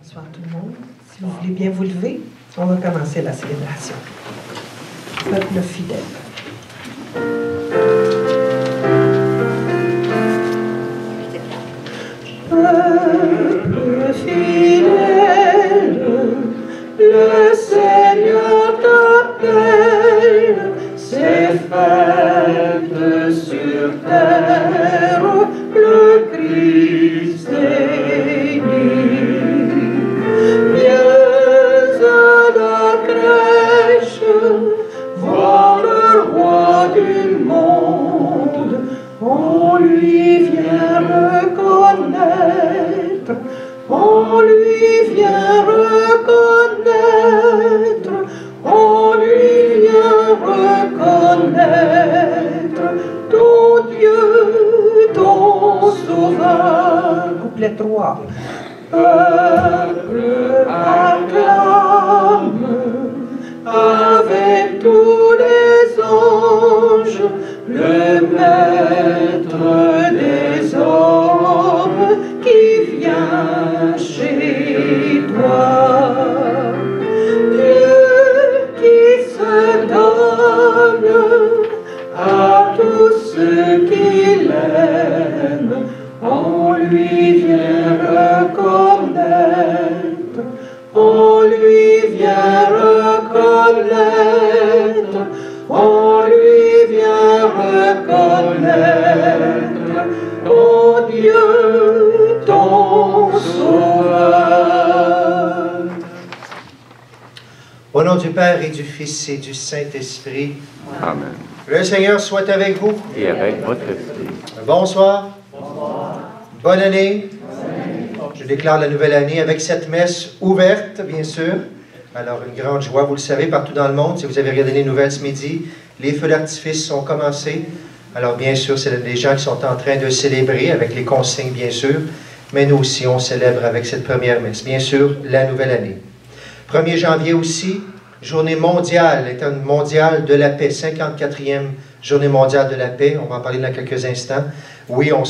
Bonsoir tout le monde. Si vous voulez bien vous lever, on va commencer la célébration. Peuple fidèle. Peuple fidèle, le Seigneur t'appelle, c'est fête sur terre, le Christ est né. Viens à la crèche, voir le roi du monde, on lui vient reconnaître, on lui vient reconnaître, on lui vient reconnaître, ton Dieu, ton sauveur. Couplet 3. Peuple acclame avec tous les anges le maître des hommes qui vient chez toi. Dieu qui se donne à tous ceux qui l'aiment, on lui vient reconnaître, on lui vient reconnaître, on lui vient reconnaître, ton Dieu, ton sauveur. Au nom du Père et du Fils et du Saint-Esprit. Amen. Le Seigneur soit avec vous. Et avec votre esprit. Bonsoir. Bonne année. Je déclare la nouvelle année avec cette messe ouverte, bien sûr. Alors, une grande joie, vous le savez, partout dans le monde. Si vous avez regardé les nouvelles ce midi, les feux d'artifice sont commencés. Alors, bien sûr, c'est les gens qui sont en train de célébrer avec les consignes, bien sûr. Mais nous aussi, on célèbre avec cette première messe. Bien sûr, la nouvelle année. 1er janvier aussi, journée mondiale, étant mondiale de la paix, 54e journée mondiale de la paix. On va en parler dans quelques instants. Oui, on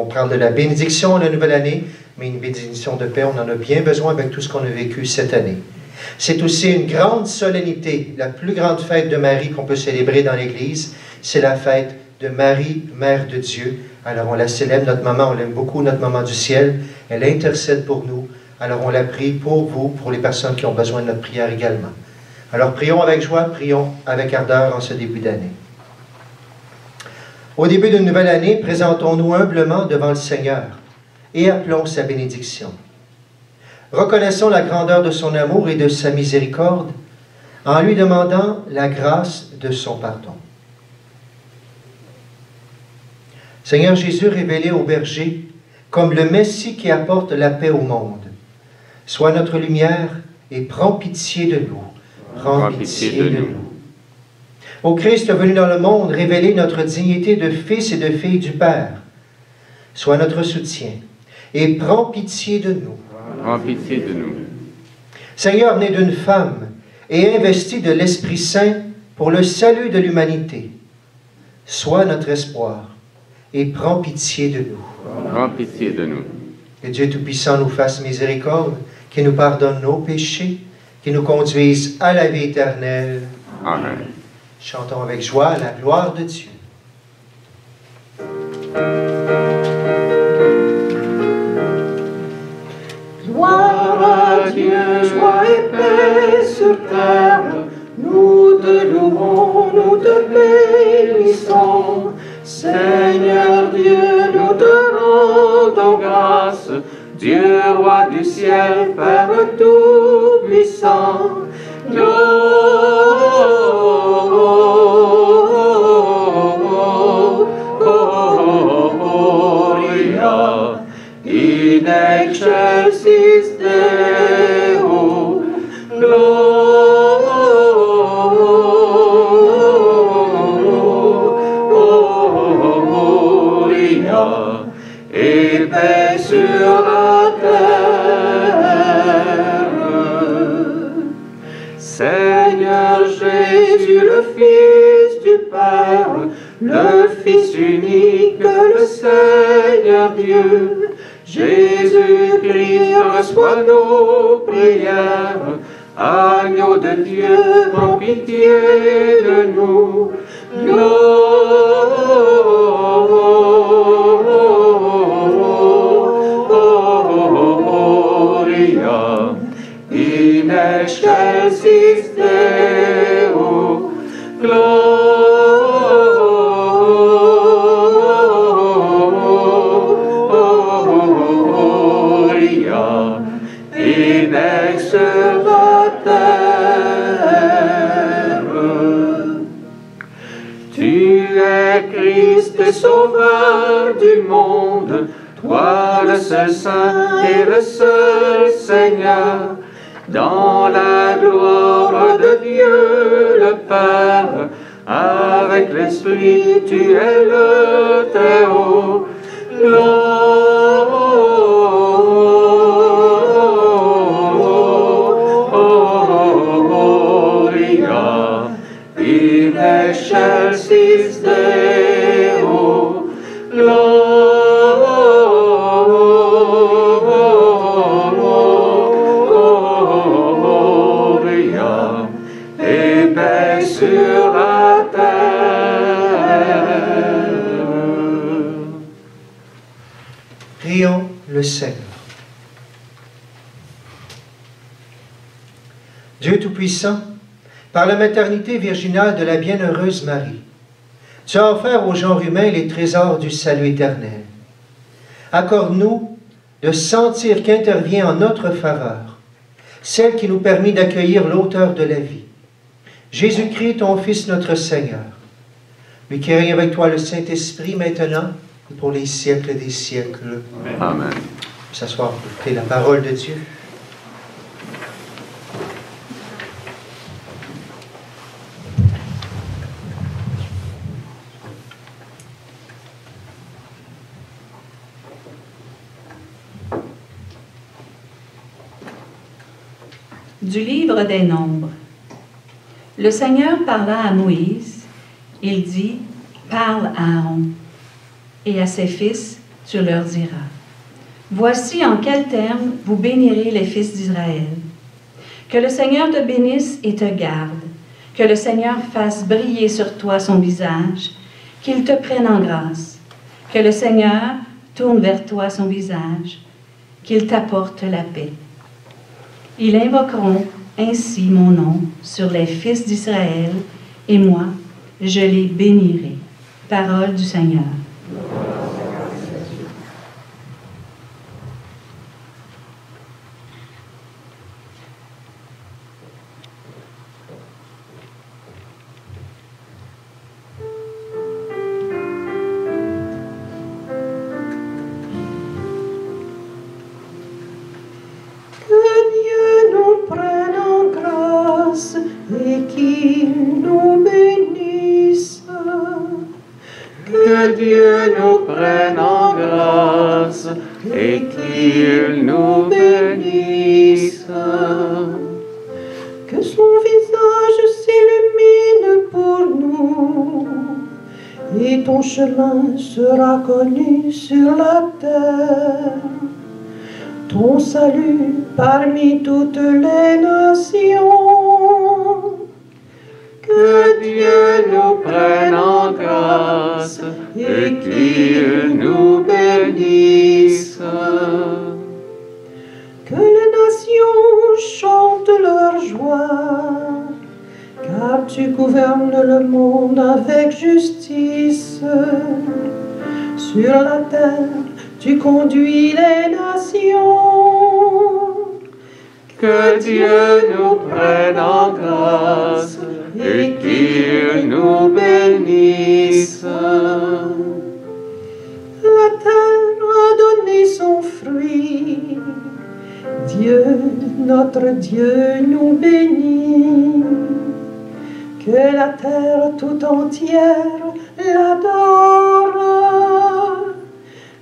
parle de la bénédiction de la nouvelle année, mais une bénédiction de paix, on en a bien besoin avec tout ce qu'on a vécu cette année. C'est aussi une grande solennité, la plus grande fête de Marie qu'on peut célébrer dans l'Église, c'est la fête de Marie, Mère de Dieu. Alors on la célèbre, notre maman, on l'aime beaucoup, notre maman du ciel, elle intercède pour nous. Alors on la prie pour vous, pour les personnes qui ont besoin de notre prière également. Alors prions avec joie, prions avec ardeur en ce début d'année. Au début d'une nouvelle année, présentons-nous humblement devant le Seigneur et appelons sa bénédiction. Reconnaissons la grandeur de son amour et de sa miséricorde en lui demandant la grâce de son pardon. Seigneur Jésus, révélé au berger comme le Messie qui apporte la paix au monde, sois notre lumière et prends pitié de nous. Prends pitié de nous. Ô Christ venu dans le monde, révéler notre dignité de fils et de filles du Père, sois notre soutien et prends pitié de nous. Prends pitié de nous. Seigneur, né d'une femme et investi de l'Esprit Saint pour le salut de l'humanité, sois notre espoir et prends pitié de nous. Prends pitié de nous. Que Dieu Tout-Puissant nous fasse miséricorde, qu'il nous pardonne nos péchés, qu'il nous conduise à la vie éternelle. Amen. Chantons avec joie la gloire de Dieu. Gloire à Dieu, joie et paix sur terre, nous te louons, nous te bénissons. Seigneur Dieu, nous te rendons grâce, Dieu roi du ciel, Père tout-puissant. Gloria in excelsis Deo. Gloria et paix sur la terre. Seigneur Jésus, le Fils du Père, le Fils unique, le Seigneur Dieu, Jésus-Christ, Christ, reçois nos prières. Agneau de Dieu, prends pitié de nous. Gloria in excelsis Deo. Gloria in excelsis Tu es Christ, sauveur du monde, toi le seul Saint et le seul Seigneur, dans la gloire de Dieu le Père, avec l'Esprit, tu es le Très-Haut. Gloria in excelsis Deo. Gloria et paix sur la terre. Prions le Seigneur. Dieu Tout-Puissant, par la maternité virginale de la bienheureuse Marie, tu as offert au genre humain les trésors du salut éternel. Accorde-nous de sentir qu'intervient en notre faveur celle qui nous permet d'accueillir l'auteur de la vie, Jésus-Christ, ton Fils, notre Seigneur, lui qui règne avec toi le Saint-Esprit maintenant et pour les siècles des siècles. Amen. S'asseoir pour écouter la parole de Dieu. Du livre des Nombres. Le Seigneur parla à Moïse. Il dit, « Parle à Aaron, et à ses fils, tu leur diras. Voici en quels termes vous bénirez les fils d'Israël. Que le Seigneur te bénisse et te garde. Que le Seigneur fasse briller sur toi son visage, qu'il te prenne en grâce. Que le Seigneur tourne vers toi son visage, qu'il t'apporte la paix. Ils invoqueront ainsi mon nom sur les fils d'Israël, et moi, je les bénirai. » Parole du Seigneur. Et qu'il nous bénisse. Que Dieu nous prenne en grâce et qu'il nous bénisse. Que son visage s'illumine pour nous et ton chemin sera connu sur la terre. Ton salut parmi toutes les nations. Que Dieu nous prenne en grâce et qu'il nous bénisse. Que les nations chantent leur joie, car tu gouvernes le monde avec justice. Sur la terre, tu conduis les nations. Que Dieu nous prenne en grâce et qu'il nous bénisse. La terre a donné son fruit. Dieu, notre Dieu, nous bénit. Que la terre tout entière l'adore.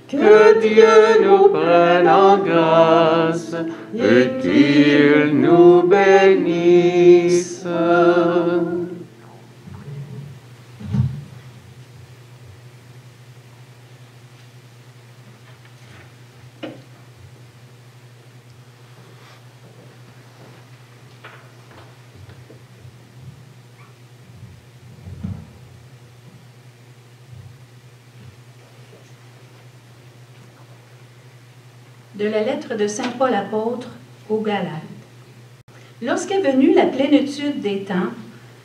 Que Dieu nous prenne en grâce et qu'il nous bénisse. De la lettre de saint Paul apôtre aux Galates. Lorsqu'est venue la plénitude des temps,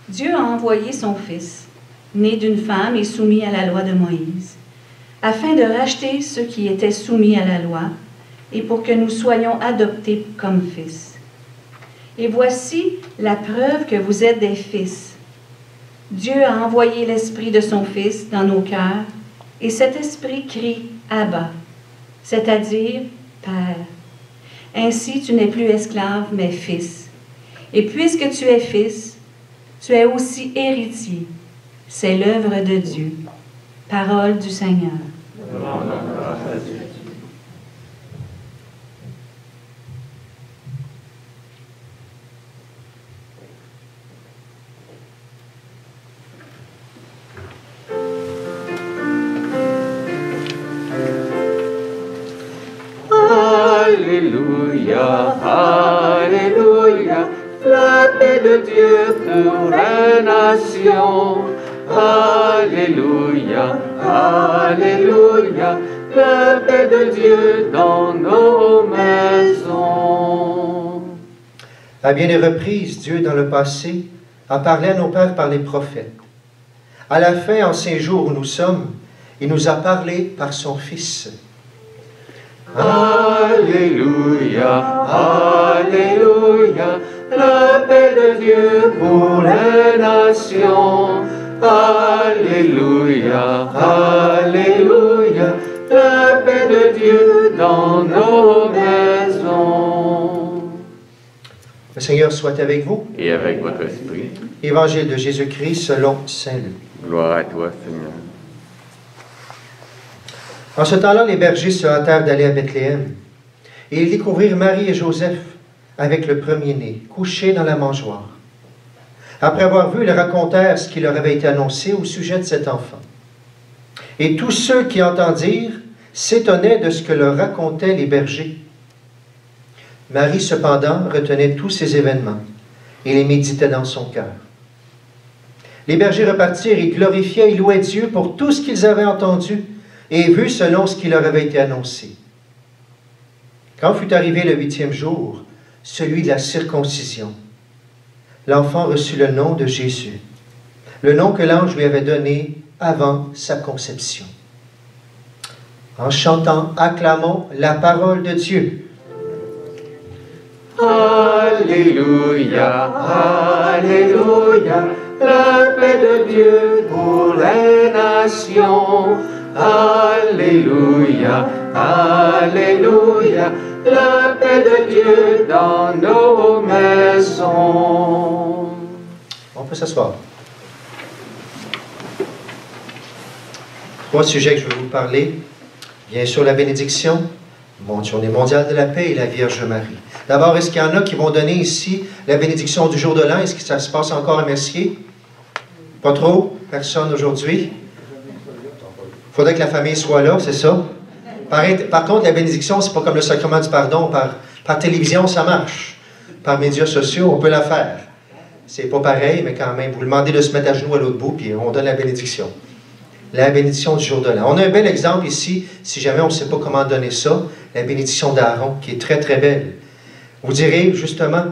Dieu a envoyé son Fils, né d'une femme et soumis à la loi de Moïse, afin de racheter ceux qui étaient soumis à la loi, et pour que nous soyons adoptés comme fils. Et voici la preuve que vous êtes des fils. Dieu a envoyé l'Esprit de son Fils dans nos cœurs, et cet Esprit crie « Abba », c'est-à-dire « Père ». Ainsi tu n'es plus esclave, mais fils. Et puisque tu es fils, tu es aussi héritier. C'est l'œuvre de Dieu. Parole du Seigneur. Alléluia, Alléluia, la paix de Dieu pour les nations. Alléluia, Alléluia, la paix de Dieu dans nos maisons. À bien des reprises, Dieu, dans le passé, a parlé à nos pères par les prophètes. À la fin, en ces jours où nous sommes, il nous a parlé par son Fils. Alléluia, Alléluia, la paix de Dieu pour les nations. Alléluia, Alléluia, la paix de Dieu dans nos maisons. Le Seigneur soit avec vous. Et avec votre esprit. Évangile de Jésus-Christ selon saint Luc. Gloire à toi, Seigneur. En ce temps-là, les bergers se hâtèrent d'aller à Bethléem, et ils découvrirent Marie et Joseph avec le premier-né, couchés dans la mangeoire. Après avoir vu, ils racontèrent ce qui leur avait été annoncé au sujet de cet enfant. Et tous ceux qui entendirent s'étonnaient de ce que leur racontaient les bergers. Marie, cependant, retenait tous ces événements et les méditait dans son cœur. Les bergers repartirent et glorifiaient et louaient Dieu pour tout ce qu'ils avaient entendu et vu selon ce qui leur avait été annoncé. Quand fut arrivé le 8e jour, celui de la circoncision, l'enfant reçut le nom de Jésus, le nom que l'ange lui avait donné avant sa conception. En chantant, acclamons la parole de Dieu. Alléluia, Alléluia, la paix de Dieu pour les nations. Alléluia, Alléluia, la paix de Dieu dans nos maisons. On peut s'asseoir. 3 sujets que je vais vous parler. Bien sûr, la bénédiction, Journée mondiale de la paix et la Vierge Marie. D'abord, est-ce qu'il y en a qui vont donner ici la bénédiction du jour de l'an? Est-ce que ça se passe encore à Mercier? Pas trop? Personne aujourd'hui? Il faudrait que la famille soit là, c'est ça? Par contre, la bénédiction, c'est pas comme le sacrement du pardon. Par télévision, ça marche. Par médias sociaux, on peut la faire. C'est pas pareil, mais quand même, vous demandez de se mettre à genoux à l'autre bout, puis on donne la bénédiction. La bénédiction du jour de l'an. On a un bel exemple ici, si jamais on ne sait pas comment donner ça, la bénédiction d'Aaron, qui est très, très belle. Vous direz, justement,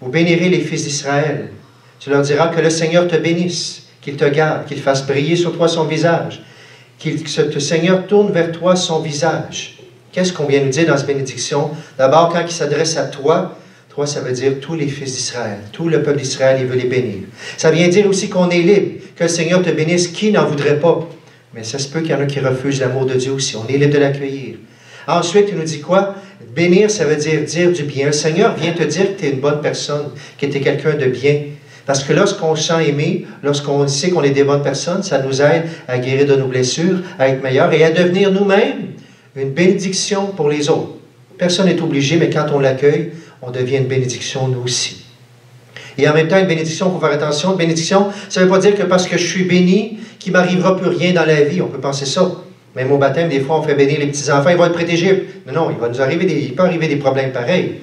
vous bénirez les fils d'Israël. Tu leur diras que le Seigneur te bénisse, qu'il te garde, qu'il fasse briller sur toi son visage, que le Seigneur tourne vers toi son visage. Qu'est-ce qu'on vient nous dire dans cette bénédiction? D'abord, quand il s'adresse à toi, toi, ça veut dire tous les fils d'Israël. Tout le peuple d'Israël, il veut les bénir. Ça vient dire aussi qu'on est libre, que le Seigneur te bénisse. Qui n'en voudrait pas? Mais ça se peut qu'il y en a qui refusent l'amour de Dieu aussi. On est libre de l'accueillir. Ensuite, il nous dit quoi? Bénir, ça veut dire du bien. Le Seigneur vient te dire que tu es une bonne personne, que tu es quelqu'un de bien. Parce que lorsqu'on se sent aimé, lorsqu'on sait qu'on est des bonnes personnes, ça nous aide à guérir de nos blessures, à être meilleurs et à devenir nous-mêmes une bénédiction pour les autres. Personne n'est obligé, mais quand on l'accueille, on devient une bénédiction nous aussi. Et en même temps, une bénédiction, il faut faire attention, une bénédiction, ça ne veut pas dire que parce que je suis béni, qu'il ne m'arrivera plus rien dans la vie. On peut penser ça. Même au baptême, des fois, on fait bénir les petits-enfants, ils vont être protégés. Non, il peut arriver des problèmes pareils.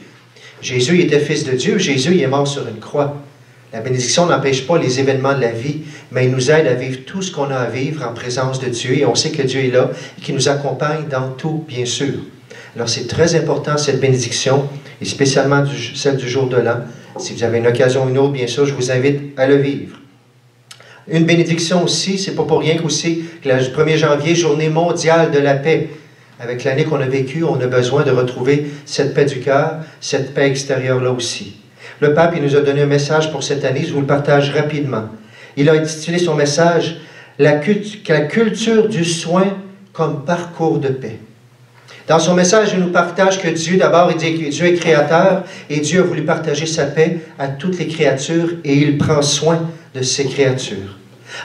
Jésus, il était fils de Dieu. Jésus, il est mort sur une croix. La bénédiction n'empêche pas les événements de la vie, mais il nous aide à vivre tout ce qu'on a à vivre en présence de Dieu. Et on sait que Dieu est là et qu'il nous accompagne dans tout, bien sûr. Alors c'est très important cette bénédiction, et spécialement celle du jour de l'an. Si vous avez une occasion ou une autre, bien sûr, je vous invite à le vivre. Une bénédiction aussi, c'est pas pour rien qu'aussi que le 1er janvier, journée mondiale de la paix. Avec l'année qu'on a vécue, on a besoin de retrouver cette paix du cœur, cette paix extérieure-là aussi. Le pape, il nous a donné un message pour cette année, je vous le partage rapidement. Il a intitulé son message « La culture du soin comme parcours de paix ». Dans son message, il nous partage que Dieu, d'abord, il dit que Dieu est créateur et Dieu a voulu partager sa paix à toutes les créatures et il prend soin de ces créatures.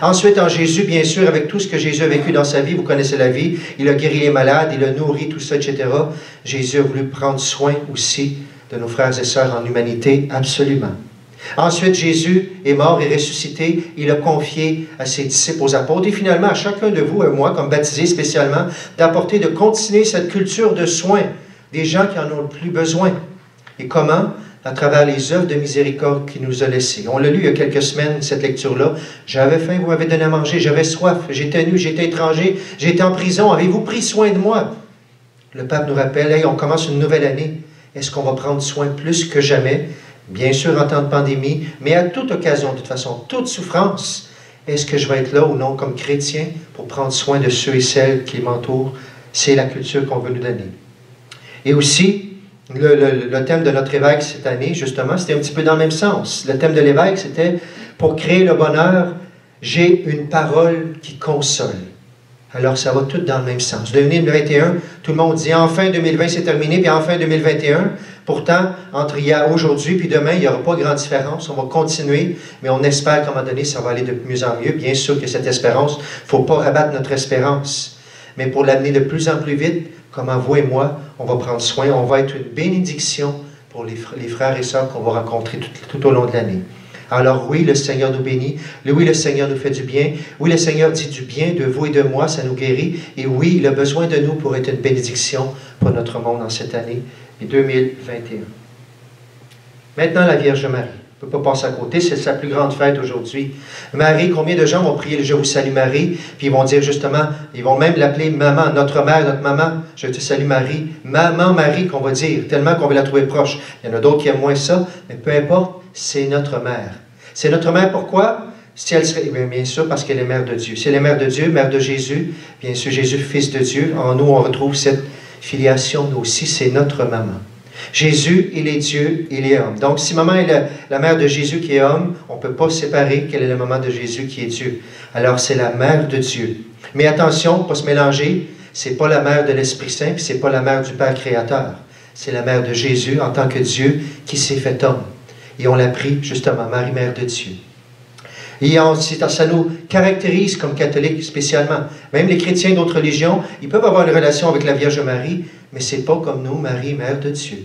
Ensuite, en Jésus, bien sûr, avec tout ce que Jésus a vécu dans sa vie, vous connaissez la vie, il a guéri les malades, il a nourri, tout ça, etc. Jésus a voulu prendre soin aussi de nos frères et sœurs en humanité, absolument. Ensuite, Jésus est mort et ressuscité. Il a confié à ses disciples, aux apôtres, et finalement à chacun de vous et moi, comme baptisés spécialement, d'apporter, de continuer cette culture de soins des gens qui en ont le plus besoin. Et comment? À travers les œuvres de miséricorde qu'il nous a laissées. On l'a lu il y a quelques semaines, cette lecture-là. J'avais faim, vous m'avez donné à manger. J'avais soif, j'étais nu, j'étais étranger, j'étais en prison. Avez-vous pris soin de moi? Le pape nous rappelle, hey, on commence une nouvelle année. Est-ce qu'on va prendre soin plus que jamais? Bien sûr en temps de pandémie, mais à toute occasion, de toute façon, toute souffrance. Est-ce que je vais être là ou non comme chrétien pour prendre soin de ceux et celles qui m'entourent? C'est la culture qu'on veut nous donner. Et aussi, le thème de notre évêque cette année, justement, c'était un petit peu dans le même sens. Le thème de l'évêque, c'était « Pour créer le bonheur, j'ai une parole qui console ». Alors, ça va tout dans le même sens. 2021, tout le monde dit « Enfin, 2020, c'est terminé, puis enfin, 2021 ». Pourtant, entre aujourd'hui puis demain, il n'y aura pas grande différence. On va continuer, mais on espère qu'à un moment donné, ça va aller de mieux en mieux. Bien sûr que cette espérance, il ne faut pas rabattre notre espérance. Mais pour l'amener de plus en plus vite, comme vous et moi, on va prendre soin, on va être une bénédiction pour les frères et sœurs qu'on va rencontrer tout au long de l'année. Alors oui, le Seigneur nous bénit. Oui, le Seigneur nous fait du bien. Oui, le Seigneur dit du bien de vous et de moi, ça nous guérit. Et oui, il a besoin de nous pour être une bénédiction pour notre monde en cette année 2021. Maintenant, la Vierge Marie. On ne peut pas passer à côté, c'est sa plus grande fête aujourd'hui. Marie, combien de gens vont prier le « Je vous salue Marie », puis ils vont dire justement, ils vont même l'appeler maman, notre mère, notre maman, « Je te salue Marie », maman Marie qu'on va dire, tellement qu'on va la trouver proche. Il y en a d'autres qui aiment moins ça, mais peu importe, c'est notre mère. C'est notre mère, pourquoi? Si elle serait, bien sûr, parce qu'elle est mère de Dieu. Si elle est mère de Dieu, mère de Jésus, bien sûr, Jésus, fils de Dieu, en nous, on retrouve cette filiation, nous aussi, c'est notre maman. Jésus, il est Dieu, il est homme. Donc, si maman est la mère de Jésus qui est homme, on ne peut pas séparer quelle est la maman de Jésus qui est Dieu. Alors, c'est la mère de Dieu. Mais attention, pas se mélanger, c'est pas la mère de l'Esprit Saint, puis c'est pas la mère du Père Créateur. C'est la mère de Jésus en tant que Dieu qui s'est fait homme. Et on l'a pris, justement, Marie, mère de Dieu. Et ça nous caractérise comme catholiques spécialement. Même les chrétiens d'autres religions, ils peuvent avoir une relation avec la Vierge Marie, mais ce n'est pas comme nous, Marie, mère de Dieu.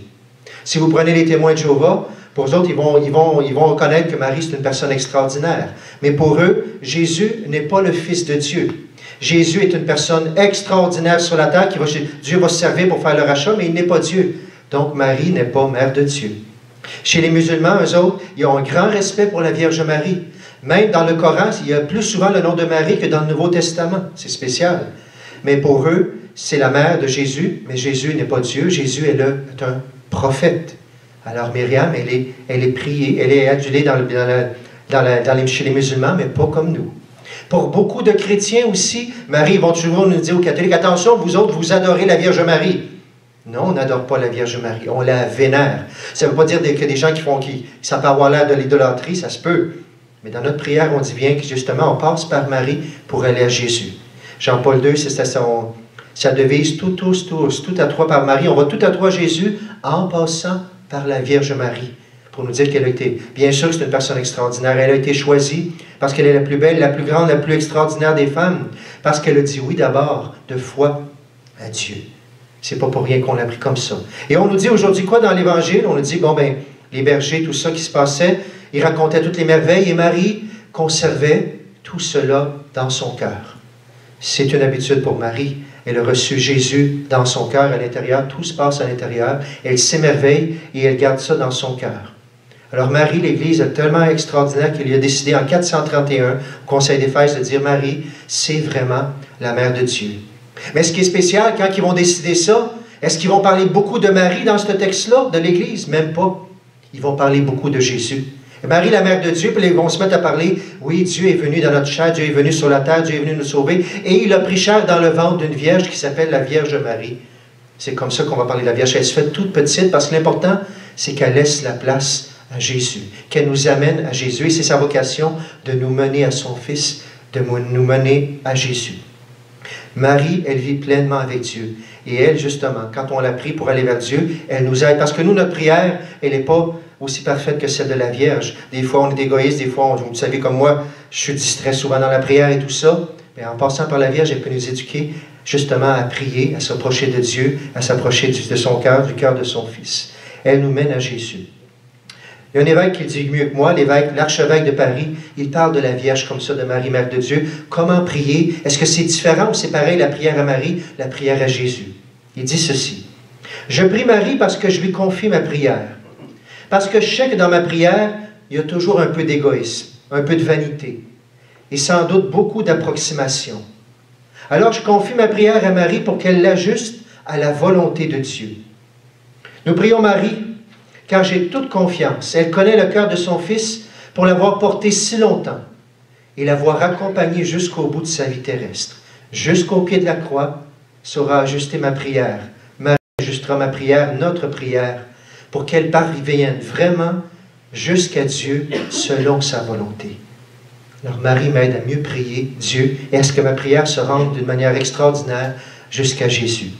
Si vous prenez les témoins de Jéhovah, pour eux autres, ils vont reconnaître que Marie, c'est une personne extraordinaire. Mais pour eux, Jésus n'est pas le Fils de Dieu. Jésus est une personne extraordinaire sur la terre, Dieu va se servir pour faire le rachat, mais il n'est pas Dieu. Donc, Marie n'est pas mère de Dieu. Chez les musulmans, eux autres, ils ont un grand respect pour la Vierge Marie. Même dans le Coran, il y a plus souvent le nom de Marie que dans le Nouveau Testament. C'est spécial. Mais pour eux, c'est la mère de Jésus, mais Jésus n'est pas Dieu. Jésus est un prophète. Alors Myriam, elle est priée, elle est adulée chez les musulmans, mais pas comme nous. Pour beaucoup de chrétiens aussi, Marie, vont toujours nous dire aux catholiques, attention, vous autres, vous adorez la Vierge Marie. Non, on n'adore pas la Vierge Marie, on la vénère. Ça ne veut pas dire que des gens ça peut avoir l'air de l'idolâtrie, ça se peut. Mais dans notre prière, on dit bien que justement, on passe par Marie pour aller à Jésus. Jean-Paul II, c'est sa devise, tout à trois par Marie. On va tout à trois à Jésus en passant par la Vierge Marie, pour nous dire qu'elle a été, bien sûr, c'est une personne extraordinaire. Elle a été choisie parce qu'elle est la plus belle, la plus grande, la plus extraordinaire des femmes, parce qu'elle a dit oui d'abord, de foi à Dieu. C'est pas pour rien qu'on l'a pris comme ça. Et on nous dit aujourd'hui quoi dans l'Évangile? On nous dit, les bergers, tout ça qui se passait, ils racontaient toutes les merveilles et Marie conservait tout cela dans son cœur. C'est une habitude pour Marie. Elle a reçu Jésus dans son cœur, à l'intérieur. Tout se passe à l'intérieur. Elle s'émerveille et elle garde ça dans son cœur. Alors Marie, l'Église est tellement extraordinaire qu'il a décidé en 431, au Conseil d'Éphèse, de dire Marie, c'est vraiment la mère de Dieu. Mais ce qui est spécial, quand ils vont décider ça, Est-ce qu'ils vont parler beaucoup de Marie dans ce texte-là, de l'Église? Même pas. Ils vont parler beaucoup de Jésus. Et Marie, la mère de Dieu, puis ils vont se mettre à parler, oui, Dieu est venu dans notre chair, Dieu est venu sur la terre, Dieu est venu nous sauver, et il a pris chair dans le ventre d'une vierge qui s'appelle la Vierge Marie. C'est comme ça qu'on va parler de la Vierge. Elle se fait toute petite parce que l'important, c'est qu'elle laisse la place à Jésus, qu'elle nous amène à Jésus. Et c'est sa vocation de nous mener à son Fils, de nous mener à Jésus. Marie, elle vit pleinement avec Dieu. Et elle, justement, quand on la prie pour aller vers Dieu, elle nous aide. Parce que nous, notre prière, elle n'est pas aussi parfaite que celle de la Vierge. Des fois, on est égoïste, des fois, vous savez comme moi, je suis distrait souvent dans la prière et tout ça. Mais en passant par la Vierge, elle peut nous éduquer justement à prier, à s'approcher de Dieu, à s'approcher de son cœur, du cœur de son Fils. Elle nous mène à Jésus. Il y a un évêque qui le dit mieux que moi, l'archevêque de Paris, il parle de la Vierge comme ça, de Marie, Mère de Dieu. Comment prier? Est-ce que c'est différent ou c'est pareil, la prière à Marie, la prière à Jésus? Il dit ceci. Je prie Marie parce que je lui confie ma prière. Parce que je sais que dans ma prière, il y a toujours un peu d'égoïsme, un peu de vanité, et sans doute beaucoup d'approximation. Alors je confie ma prière à Marie pour qu'elle l'ajuste à la volonté de Dieu. Nous prions Marie, car j'ai toute confiance. Elle connaît le cœur de son Fils pour l'avoir porté si longtemps et l'avoir accompagné jusqu'au bout de sa vie terrestre. Jusqu'au pied de la croix, saura ajuster ma prière. Marie ajustera ma prière, notre prière, pour qu'elle parvienne vraiment jusqu'à Dieu selon sa volonté. Alors Marie m'aide à mieux prier Dieu et à ce que ma prière se rende d'une manière extraordinaire jusqu'à Jésus.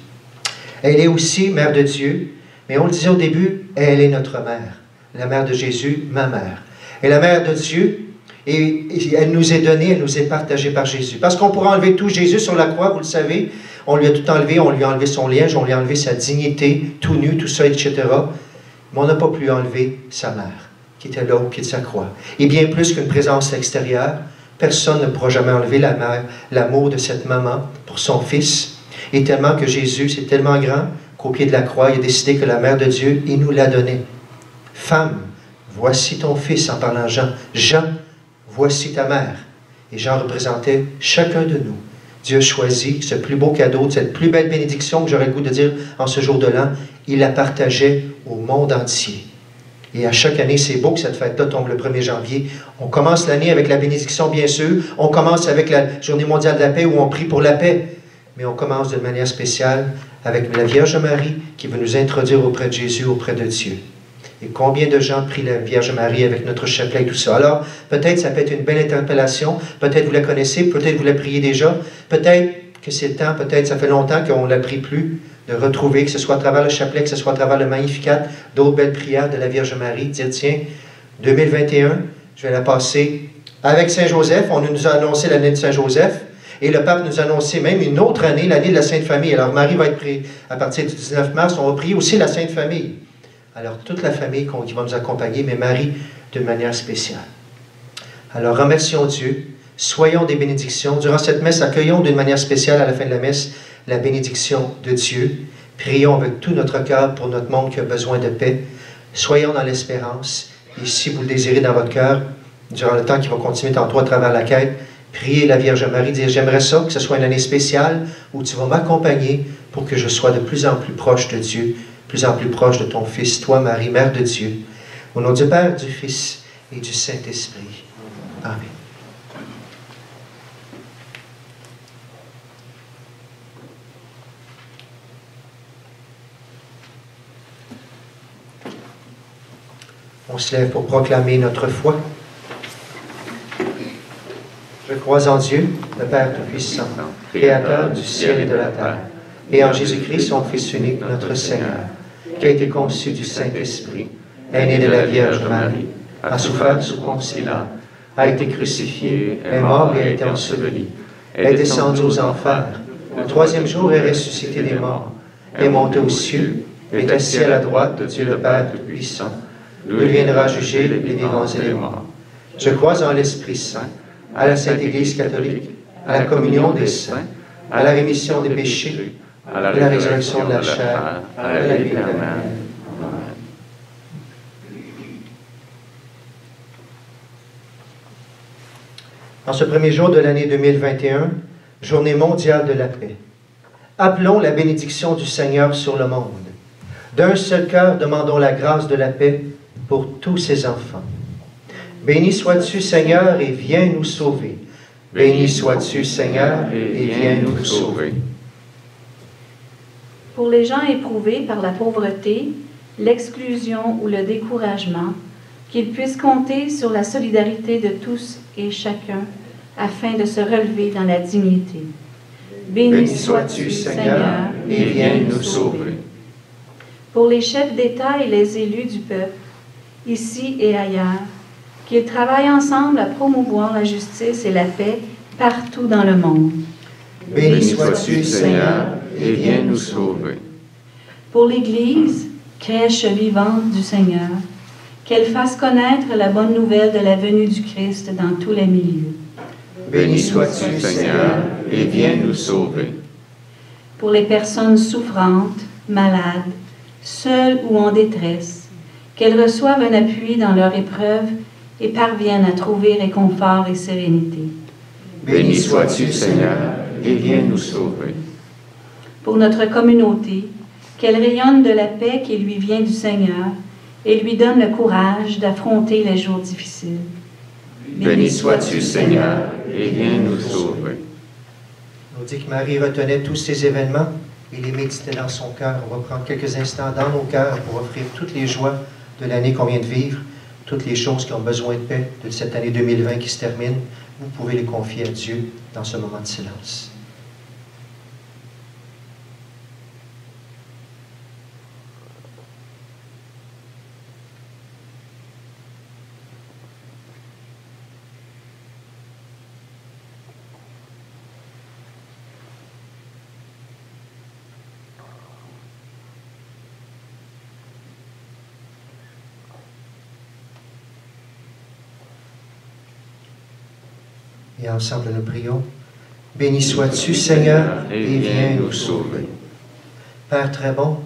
Elle est aussi Mère de Dieu, mais on le disait au début, elle est notre mère. La mère de Jésus, ma mère. Et la mère de Dieu, et elle nous est donnée, elle nous est partagée par Jésus. Parce qu'on pourra enlever tout. Jésus sur la croix, vous le savez, on lui a tout enlevé, on lui a enlevé son liège, on lui a enlevé sa dignité, tout nu, tout ça, etc. Mais on n'a pas pu enlever sa mère, qui était là au pied de sa croix. Et bien plus qu'une présence extérieure, personne ne pourra jamais enlever la mère, l'amour de cette maman pour son Fils. Et tellement que Jésus, c'est tellement grand qu'au pied de la croix, il a décidé que la mère de Dieu, il nous l'a donnée. Femme, voici ton Fils, en parlant Jean. Jean, voici ta mère. Et Jean représentait chacun de nous. Dieu choisit ce plus beau cadeau, cette plus belle bénédiction que j'aurais le goût de dire en ce jour de l'an. Il la partageait au monde entier. Et à chaque année, c'est beau que cette fête-là tombe le 1er janvier. On commence l'année avec la bénédiction, bien sûr. On commence avec la Journée mondiale de la paix où on prie pour la paix. Mais on commence de manière spéciale avec la Vierge Marie qui veut nous introduire auprès de Jésus, auprès de Dieu. Et combien de gens prient la Vierge Marie avec notre chapelet et tout ça. Alors, peut-être ça peut être une belle interpellation. Peut-être vous la connaissez, peut-être vous la priez déjà. Peut-être que c'est le temps, peut-être ça fait longtemps qu'on ne la prie plus, de retrouver, que ce soit à travers le chapelet, que ce soit à travers le Magnificat, d'autres belles prières de la Vierge Marie. Dire, tiens, 2021, je vais la passer avec Saint-Joseph. On nous a annoncé l'année de Saint-Joseph. Et le pape nous a annoncé même une autre année, l'année de la Sainte Famille. Alors Marie va être priée à partir du 19 mars. On va prier aussi la Sainte Famille. Alors toute la famille qui va nous accompagner, mais Marie de manière spéciale. Alors remercions Dieu, soyons des bénédictions. Durant cette messe, accueillons d'une manière spéciale à la fin de la messe la bénédiction de Dieu. Prions avec tout notre cœur pour notre monde qui a besoin de paix. Soyons dans l'espérance. Et si vous le désirez dans votre cœur, durant le temps qui va continuer tantôt à travers la quête, priez la Vierge Marie, dire j'aimerais ça, que ce soit une année spéciale où tu vas m'accompagner pour que je sois de plus en plus proche de Dieu, de plus en plus proche de ton Fils, toi Marie, Mère de Dieu. Au nom du Père, du Fils et du Saint-Esprit. Amen. On se lève pour proclamer notre foi. Je crois en Dieu, le Père Tout-Puissant, Créateur du ciel et de la terre, et en Jésus-Christ, son Fils unique, notre Seigneur, qui a été conçu du Saint-Esprit, est né de la Vierge Marie, a souffert sous Ponce Pilate, a été crucifié, est mort et a été enseveli, est descendu aux enfers, le troisième jour est ressuscité des morts, est monté aux cieux, est assis à la droite de Dieu le Père Tout-Puissant, d'où il viendra juger les vivants et les morts. Je crois en l'Esprit Saint, à la Sainte Église catholique, à la communion des saints, à la rémission des péchés, à la résurrection de la chair, à la vie éternelle. Amen. En ce premier jour de l'année 2021, journée mondiale de la paix, Appelons la bénédiction du Seigneur sur le monde. D'un seul cœur, demandons la grâce de la paix pour tous ses enfants. Béni sois-tu, Seigneur, et viens nous sauver. Béni sois-tu, Seigneur, et viens nous sauver. Pour les gens éprouvés par la pauvreté, l'exclusion ou le découragement, qu'ils puissent compter sur la solidarité de tous et chacun afin de se relever dans la dignité. Béni sois-tu, Seigneur, et viens nous sauver. Pour les chefs d'État et les élus du peuple, ici et ailleurs, qu'ils travaillent ensemble à promouvoir la justice et la paix partout dans le monde. Béni sois-tu, Seigneur, et viens nous sauver. Pour l'Église, crèche vivante du Seigneur, qu'elle fasse connaître la bonne nouvelle de la venue du Christ dans tous les milieux. Béni sois-tu, Seigneur, et viens nous sauver. Pour les personnes souffrantes, malades, seules ou en détresse, qu'elles reçoivent un appui dans leur épreuve et parviennent à trouver réconfort et sérénité. Béni sois-tu, Seigneur, et viens nous sauver. Pour notre communauté, qu'elle rayonne de la paix qui lui vient du Seigneur et lui donne le courage d'affronter les jours difficiles. Béni sois-tu, Seigneur, et viens nous sauver. On dit que Marie retenait tous ces événements et les méditait dans son cœur. On va prendre quelques instants dans nos cœurs pour offrir toutes les joies de l'année qu'on vient de vivre, toutes les choses qui ont besoin de paix de cette année 2020 qui se termine. Vous pouvez les confier à Dieu dans ce moment de silence. Et ensemble, nous prions. Béni sois-tu, Seigneur, et viens nous sauver. Père très bon,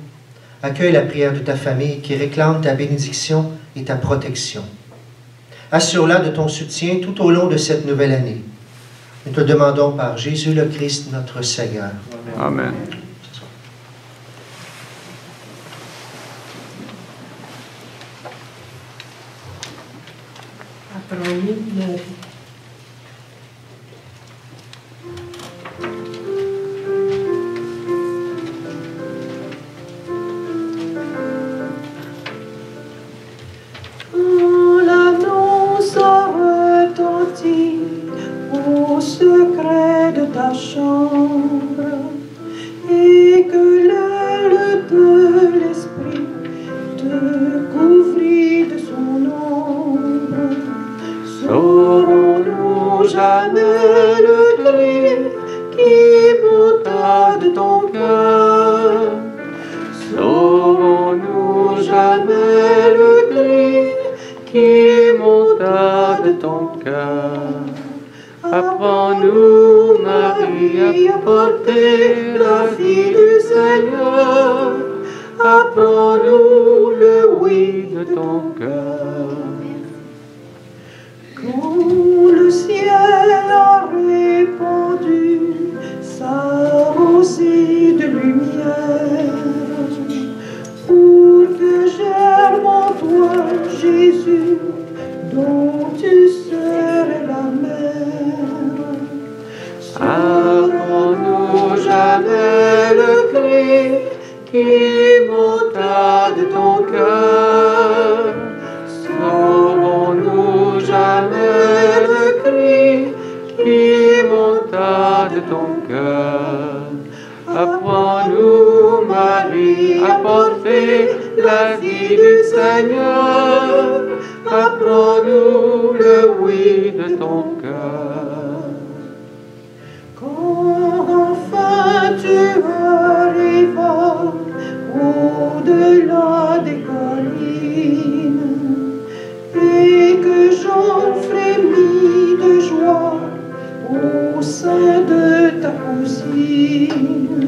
accueille la prière de ta famille qui réclame ta bénédiction et ta protection. Assure-la de ton soutien tout au long de cette nouvelle année. Nous te demandons par Jésus le Christ, notre Seigneur. Amen. Apprends-nous, Marie, à porter la vie du Seigneur. Apprends-nous le oui de ton cœur. Quand le ciel a répandu sa rosée de lumière, pour que germe en toi, Jésus, dont tu serais la mère. Apprends-nous jamais le cri qui monta de ton cœur. Saurons-nous jamais le cri qui monta de ton cœur. Apprends-nous, Marie, à porter la vie du Seigneur. Apprends-nous le oui de ton cœur. Quand enfin tu arriveras au-delà des collines et que j'en frémis de joie au sein de ta cousine,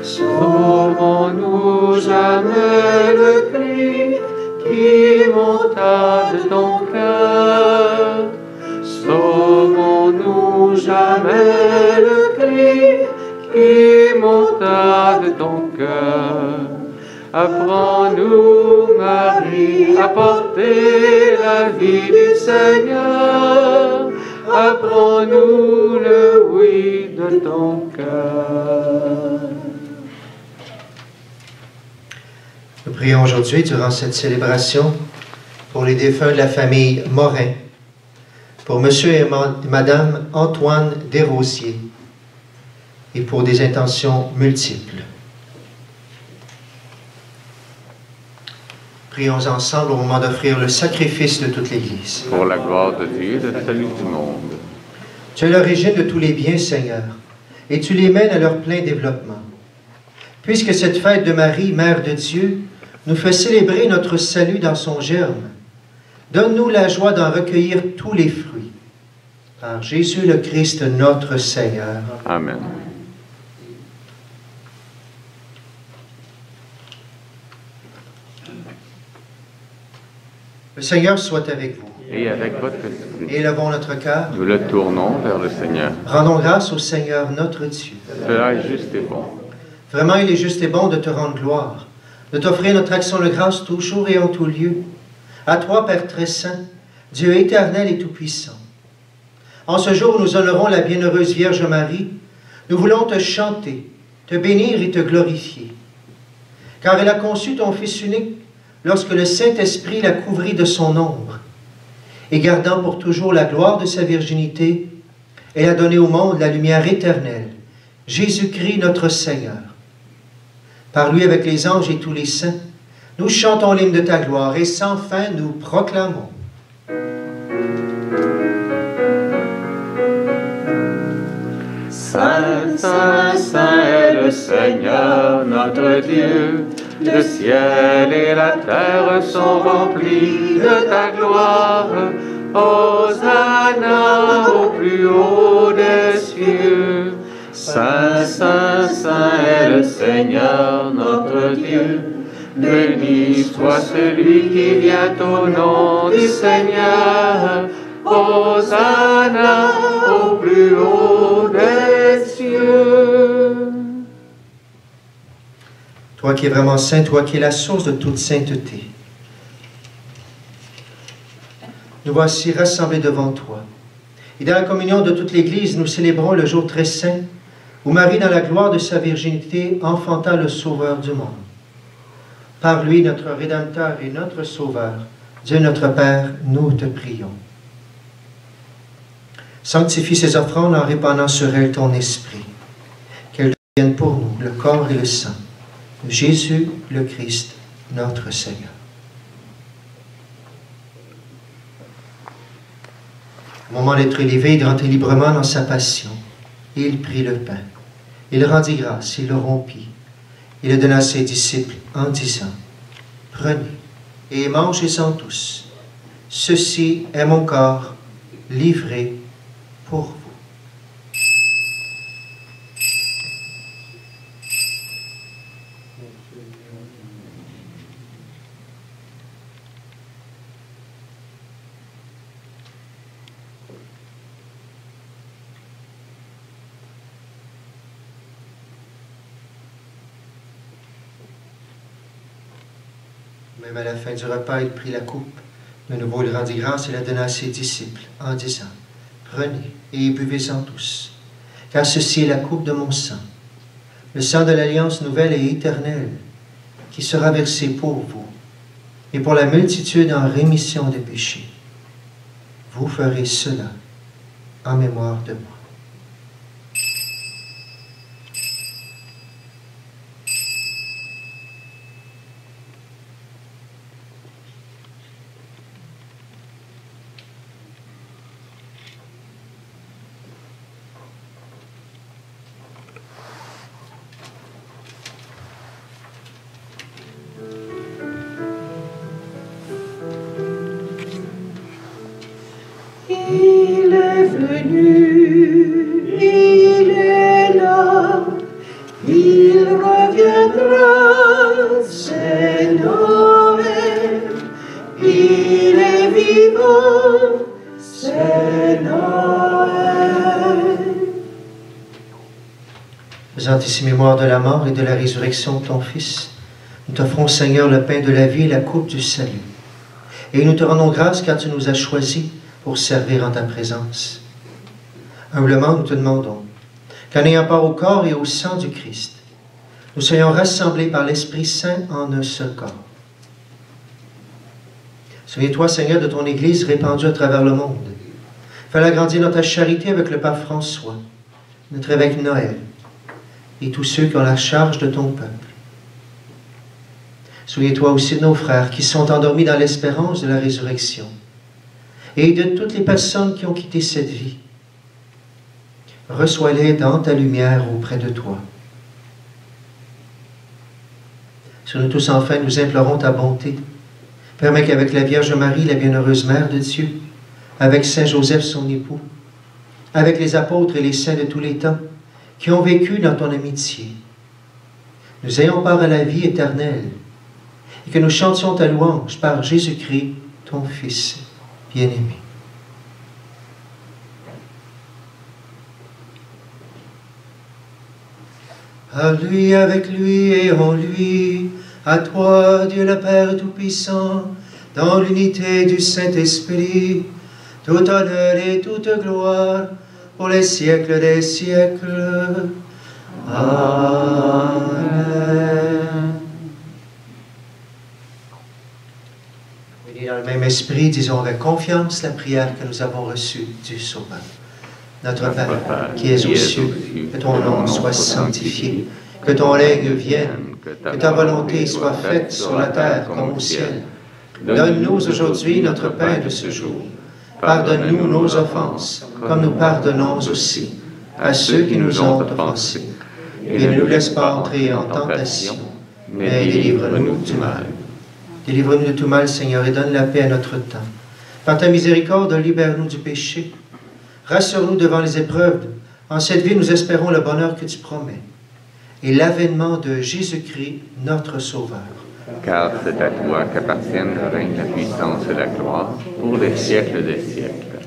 saurons-nous jamais le cri qui monta de ton cœur? Saurons-nous jamais le cri qui monta cœur. Apprends-nous, Marie, à porter la vie du Seigneur. Apprends-nous le oui de ton cœur. Nous prions aujourd'hui, durant cette célébration, pour les défunts de la famille Morin, pour Monsieur et Madame Antoine Desrosiers, et pour des intentions multiples. Prions ensemble au moment d'offrir le sacrifice de toute l'Église. Pour la gloire de Dieu et le salut du monde. Tu es l'origine de tous les biens, Seigneur, et tu les mènes à leur plein développement. Puisque cette fête de Marie, Mère de Dieu, nous fait célébrer notre salut dans son germe, donne-nous la joie d'en recueillir tous les fruits. Par Jésus le Christ, notre Seigneur. Amen. Le Seigneur soit avec vous. Et avec votre esprit, Élevons notre cœur. nous le tournons vers le Seigneur. Rendons grâce au Seigneur notre Dieu. Cela est juste et bon. Vraiment, il est juste et bon de te rendre gloire, de t'offrir notre action de grâce toujours et en tout lieu. À toi, Père très saint, Dieu éternel et tout-puissant. En ce jour où nous honorons la bienheureuse Vierge Marie, nous voulons te chanter, te bénir et te glorifier. Car elle a conçu ton Fils unique lorsque le Saint-Esprit la couvrit de son ombre. Et gardant pour toujours la gloire de sa virginité, elle a donné au monde la lumière éternelle, Jésus-Christ notre Seigneur. Par lui, avec les anges et tous les saints, nous chantons l'hymne de ta gloire et sans fin nous proclamons. Saint, Saint, Saint est le Seigneur notre Dieu. Le ciel et la terre sont remplis de ta gloire. Hosanna au plus haut des cieux. Saint, Saint, Saint est le Seigneur notre Dieu. Béni soit celui qui vient au nom du Seigneur. Hosanna au plus haut des cieux. Toi qui es vraiment saint, toi qui es la source de toute sainteté, nous voici rassemblés devant toi. Et dans la communion de toute l'Église, nous célébrons le jour très saint où Marie, dans la gloire de sa virginité, enfanta le Sauveur du monde. Par lui, notre Rédempteur et notre Sauveur, Dieu notre Père, nous te prions. Sanctifie ces offrandes en répandant sur elles ton esprit, qu'elles deviennent pour nous le corps et le sang de Jésus le Christ, notre Seigneur. Au moment d'être élevé, il rentrait librement dans sa passion, et il prit le pain. Il rendit grâce, il le rompit, il le donna à ses disciples en disant, « Prenez et mangez-en tous. Ceci est mon corps livré pour vous. » Même à la fin du repas, il prit la coupe. De nouveau, il rendit grâce et la donna à ses disciples en disant, « Prenez et buvez-en tous, car ceci est la coupe de mon sang, le sang de l'alliance nouvelle et éternelle, qui sera versé pour vous et pour la multitude en rémission des péchés. Vous ferez cela en mémoire de moi. » Il est venu, il est là, il reviendra, c'est Noël. Il est vivant, c'est Noël. Nous faisant ici mémoire de la mort et de la résurrection de ton Fils, nous t'offrons, Seigneur, le pain de la vie et la coupe du salut. Et nous te rendons grâce car tu nous as choisis pour servir en ta présence. Humblement, nous te demandons qu'en ayant part au corps et au sang du Christ, nous soyons rassemblés par l'Esprit Saint en un seul corps. Souviens-toi, Seigneur, de ton Église répandue à travers le monde. Fais-la grandir dans ta charité avec le Pape François, notre évêque Noël, et tous ceux qui ont la charge de ton peuple. Souviens-toi aussi de nos frères qui sont endormis dans l'espérance de la résurrection, et de toutes les personnes qui ont quitté cette vie. Reçois-les dans ta lumière auprès de toi. Sur nous tous, enfin, nous implorons ta bonté. Permets qu'avec la Vierge Marie, la bienheureuse Mère de Dieu, avec Saint Joseph, son époux, avec les apôtres et les saints de tous les temps, qui ont vécu dans ton amitié, nous ayons part à la vie éternelle, et que nous chantions ta louange par Jésus-Christ, ton Fils bien-aimé. À lui, avec lui et en lui, à toi, Dieu le Père Tout-Puissant, dans l'unité du Saint-Esprit, tout honneur et toute gloire, pour les siècles des siècles. Amen. Et dans le même esprit, disons avec confiance la prière que nous avons reçue du Sauveur. Notre Père, qui es aux cieux, que ton nom soit sanctifié, que ton règne vienne, que ta volonté soit faite sur la terre comme au ciel. Donne-nous aujourd'hui notre pain de ce jour. Pardonne-nous nos offenses, comme nous pardonnons aussi à ceux qui nous ont offensés. Et ne nous laisse pas entrer en tentation, mais délivre-nous du mal. Délivre-nous de tout mal, Seigneur, et donne la paix à notre temps. Par ta miséricorde, libère-nous du péché. Rassure-nous devant les épreuves. En cette vie, nous espérons le bonheur que tu promets et l'avènement de Jésus-Christ, notre Sauveur. Car c'est à toi qu'appartiennent le règne, la puissance et la gloire, pour les siècles des siècles.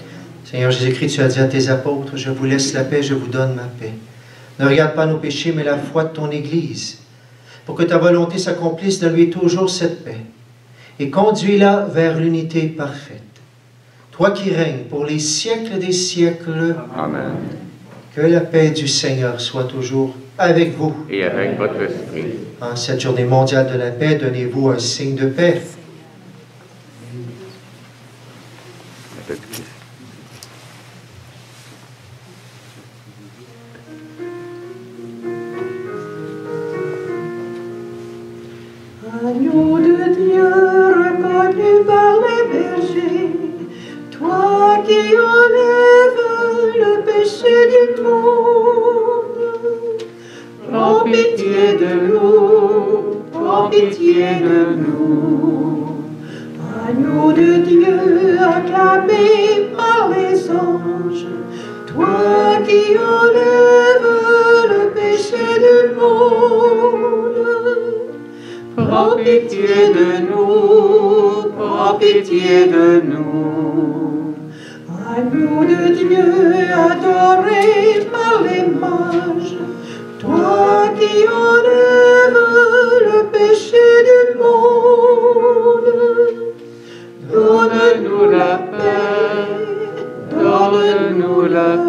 Seigneur Jésus-Christ, tu as dit à tes apôtres, « Je vous laisse la paix, je vous donne ma paix. Ne regarde pas nos péchés, mais la foi de ton Église. Pour que ta volonté s'accomplisse, donne-lui toujours cette paix. Et conduis-la vers l'unité parfaite. Toi qui règnes pour les siècles des siècles. Amen. Que la paix du Seigneur soit toujours avec vous. Et avec votre esprit. En cette journée mondiale de la paix, donnez-vous un signe de paix. Agneau de Dieu reconnu par les bergers, toi qui enlèves le péché du monde, prends pitié de nous, prends pitié de nous. Agneau de Dieu acclamé par les anges, toi qui enlèves le péché du monde, prends pitié de nous, prends pitié de nous. Agneau de Dieu adoré par les mages, toi qui enlèves le péché du monde, donne-nous la paix, donne-nous la paix.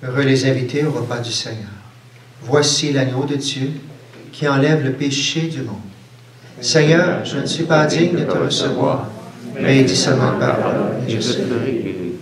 Heureux les invités au repas du Seigneur. Voici l'agneau de Dieu qui enlève le péché du monde. Seigneur, je ne suis pas digne de te recevoir, mais dis seulement une parole et je serai guéri.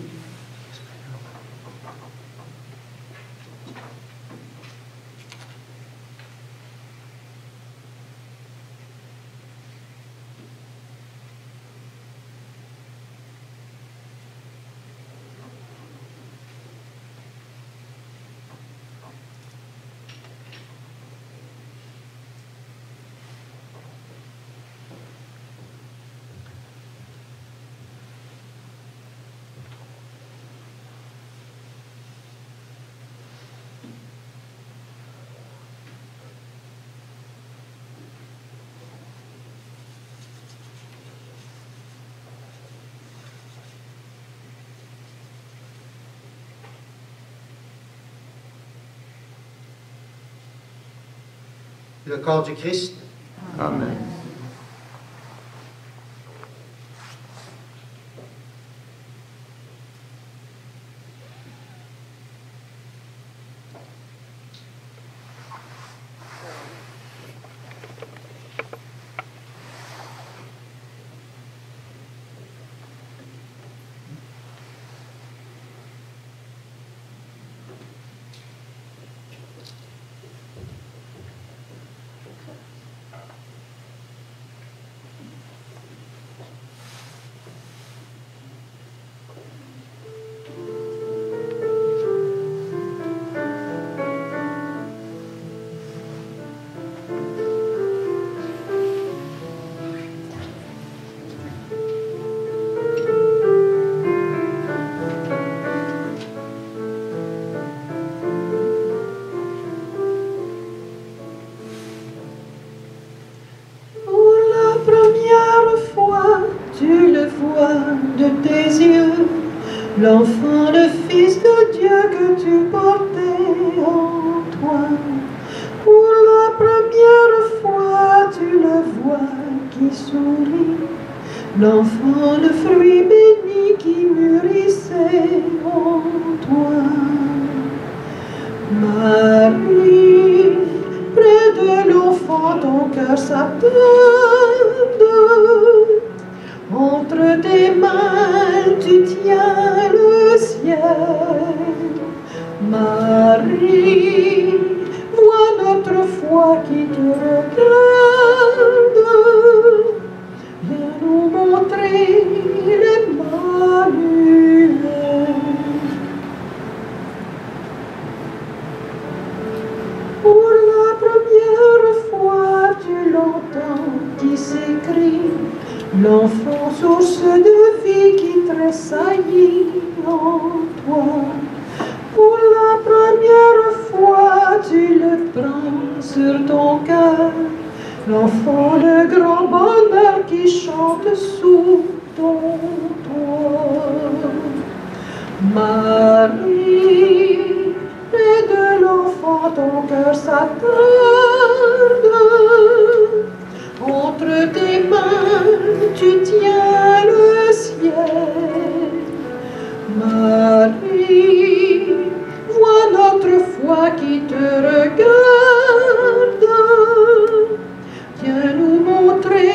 le corps du Christ. Amen. L'enfant, le Fils de Dieu que tu portais en toi. Pour la première fois, tu le vois qui sourit. L'enfant, le fruit béni qui mûrissait en toi. Marie, près de l'enfant, ton cœur s'attarde. Entre tes mains, tu tiens le ciel. Marie, vois notre foi qui te regarde. Viens nous montrer l'Emmanuel. Pour la première fois, tu l'entends qui s'écrie. L'enfant, source de vie qui tressaillit en toi. Pour la première fois, tu le prends sur ton cœur. L'enfant, le grand bonheur qui chante sous ton toit. Marie, près de l'enfant, ton cœur s'attarde. Entre tes mains, tu tiens le ciel. Marie, vois notre foi qui te regarde. Viens nous montrer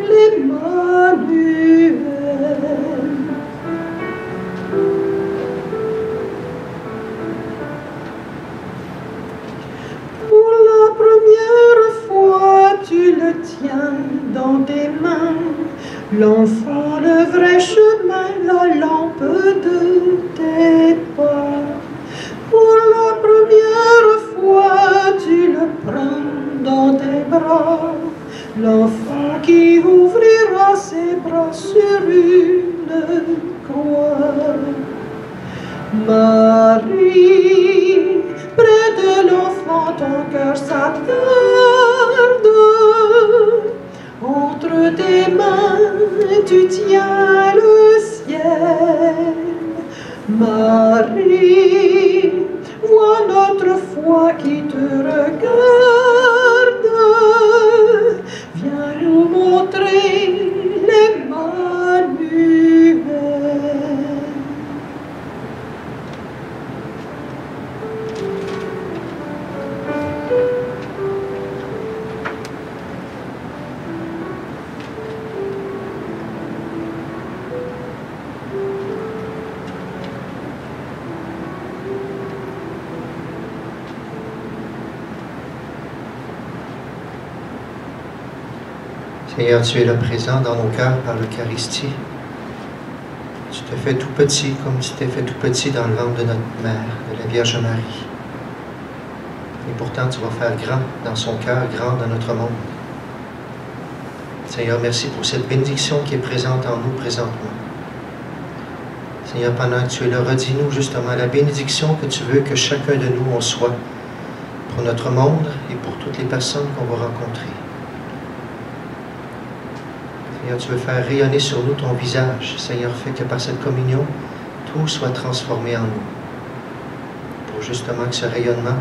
l'Emmanuel. Pour la première fois, tu le tiens dans tes mains, l'enfant, le vrai chemin, la lampe de tes pas. Pour la première fois, tu le prends dans tes bras, l'enfant qui ouvrira ses bras sur une croix. Marie, près de l'enfant, ton cœur s'attarde. Entre tes mains, tu tiens le ciel. Marie, vois notre foi qui te regarde. Viens nous montrer l'Emmanuel. Seigneur, tu es là présent dans nos cœurs par l'Eucharistie. Tu te fais tout petit comme tu t'es fait tout petit dans le ventre de notre mère, de la Vierge Marie. Et pourtant, tu vas faire grand dans son cœur, grand dans notre monde. Seigneur, merci pour cette bénédiction qui est présente en nous présentement. Seigneur, pendant que tu es là, redis-nous justement la bénédiction que tu veux que chacun de nous en soit pour notre monde et pour toutes les personnes qu'on va rencontrer. Seigneur, tu veux faire rayonner sur nous ton visage. Seigneur, fais que par cette communion, tout soit transformé en nous. Pour justement que ce rayonnement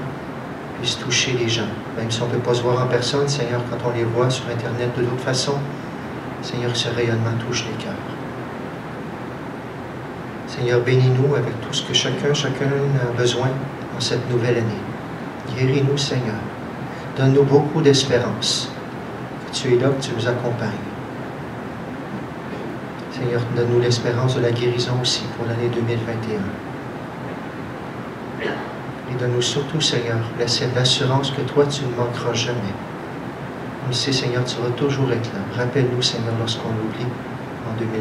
puisse toucher les gens. Même si on ne peut pas se voir en personne, Seigneur, quand on les voit sur Internet de d'autres façons, Seigneur, ce rayonnement touche les cœurs. Seigneur, bénis-nous avec tout ce que chacun a besoin en cette nouvelle année. Guéris-nous, Seigneur. Donne-nous beaucoup d'espérance. Que tu es là, que tu nous accompagnes. Seigneur, donne-nous l'espérance de la guérison aussi pour l'année 2021. Et donne-nous surtout, Seigneur, l'assurance que toi, tu ne manqueras jamais. On le sait, Seigneur, tu vas toujours être là. Rappelle-nous, Seigneur, lorsqu'on l'oublie en 2021.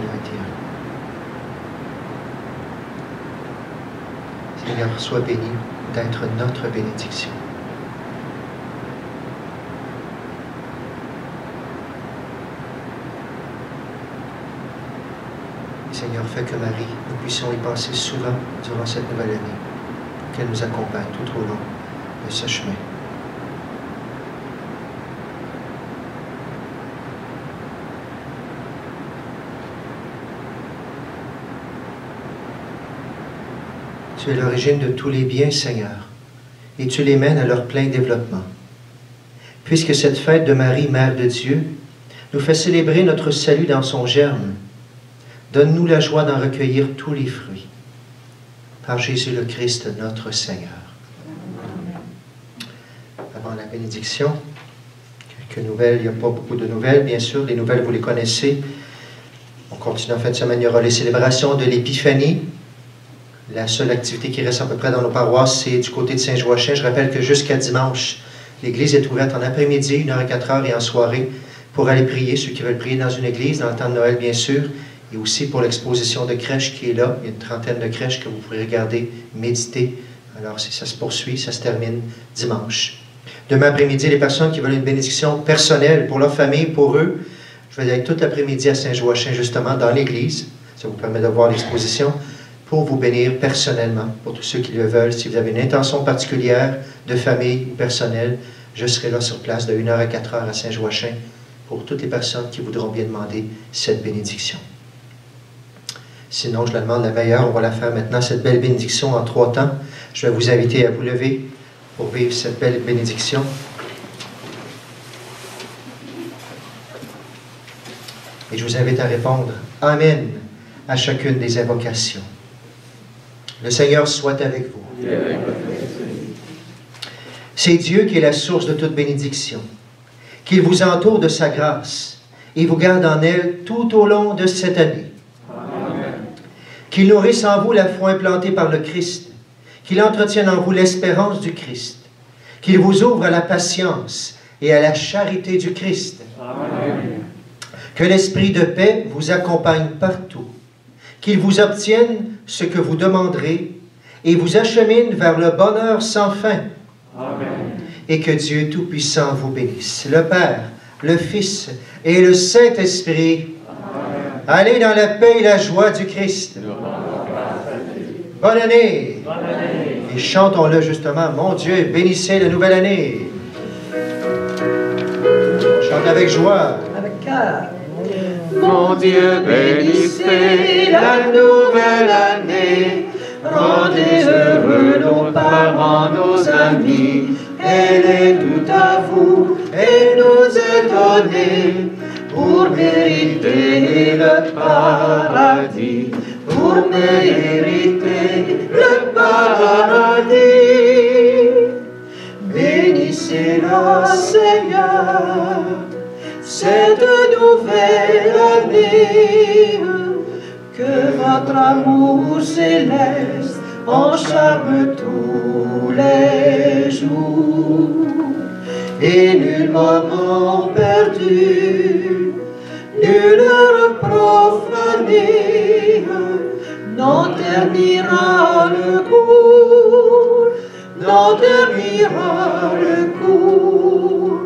Seigneur, sois béni d'être notre bénédiction. Seigneur, fais que Marie, nous puissions y penser souvent durant cette nouvelle année, qu'elle nous accompagne tout au long de ce chemin. Tu es l'origine de tous les biens, Seigneur, et tu les mènes à leur plein développement. Puisque cette fête de Marie, Mère de Dieu, nous fait célébrer notre salut dans son germe, donne-nous la joie d'en recueillir tous les fruits. Par Jésus le Christ, notre Seigneur. Avant la bénédiction, quelques nouvelles. Il n'y a pas beaucoup de nouvelles, bien sûr. Les nouvelles, vous les connaissez. On continue en fin de semaine. Il y aura les célébrations de l'Épiphanie. La seule activité qui reste à peu près dans nos paroisses, c'est du côté de Saint-Joachim. Je rappelle que jusqu'à dimanche, l'église est ouverte en après-midi, 1h à 4h, et en soirée, pour aller prier. Ceux qui veulent prier dans une église, dans le temps de Noël, bien sûr. Et aussi pour l'exposition de crèches qui est là. Il y a une trentaine de crèches que vous pourrez regarder, méditer. Alors, ça se poursuit, ça se termine dimanche. Demain après-midi, les personnes qui veulent une bénédiction personnelle pour leur famille, pour eux, je vais aller tout l'après-midi à Saint-Joachim, justement, dans l'église. Ça vous permet de voir l'exposition pour vous bénir personnellement, pour tous ceux qui le veulent. Si vous avez une intention particulière de famille ou personnelle, je serai là sur place de 1h à 4h à Saint-Joachim pour toutes les personnes qui voudront bien demander cette bénédiction. Sinon, je la demande la meilleure. On va la faire maintenant, cette belle bénédiction, en 3 temps. Je vais vous inviter à vous lever pour vivre cette belle bénédiction. Et je vous invite à répondre « Amen » à chacune des invocations. Le Seigneur soit avec vous. C'est Dieu qui est la source de toute bénédiction, qu'il vous entoure de sa grâce et vous garde en elle tout au long de cette année. Qu'il nourrisse en vous la foi implantée par le Christ, qu'il entretienne en vous l'espérance du Christ, qu'il vous ouvre à la patience et à la charité du Christ. Amen. Que l'Esprit de paix vous accompagne partout, qu'il vous obtienne ce que vous demanderez et vous achemine vers le bonheur sans fin. Amen. Et que Dieu Tout-Puissant vous bénisse, le Père, le Fils et le Saint-Esprit. Allez dans la paix et la joie du Christ. Bonne année. Bonne année. Et chantons-le justement. Mon Dieu, bénissez la nouvelle année. On chante avec joie. Avec cœur. Mon Dieu, bénissez la nouvelle année. Rendez heureux nos parents, nos amis. Elle est tout à vous et nous est donnée pour mériter le paradis, pour mériter le paradis. Bénissez-la, Seigneur, cette nouvelle année, que votre amour céleste encharme tous les jours, et nul moment perdu, nulle heure profanée n'en ternira le cours, n'en ternira le cours.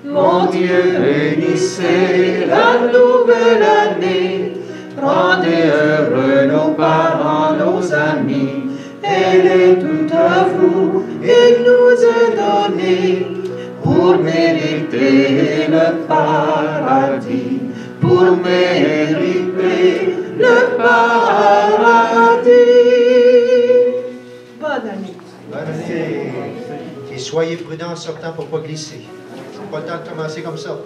Mon Dieu, bénissez la nouvelle année, rendez heureux nos parents, nos amis. Elle est tout à vous et nous est donnée pour mériter le paradis, pour mériter le paradis. Bonne année. Bonne année. Et soyez prudents en sortant pour ne pas glisser. C'est pas le temps de commencer comme ça.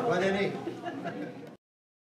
Bonne année.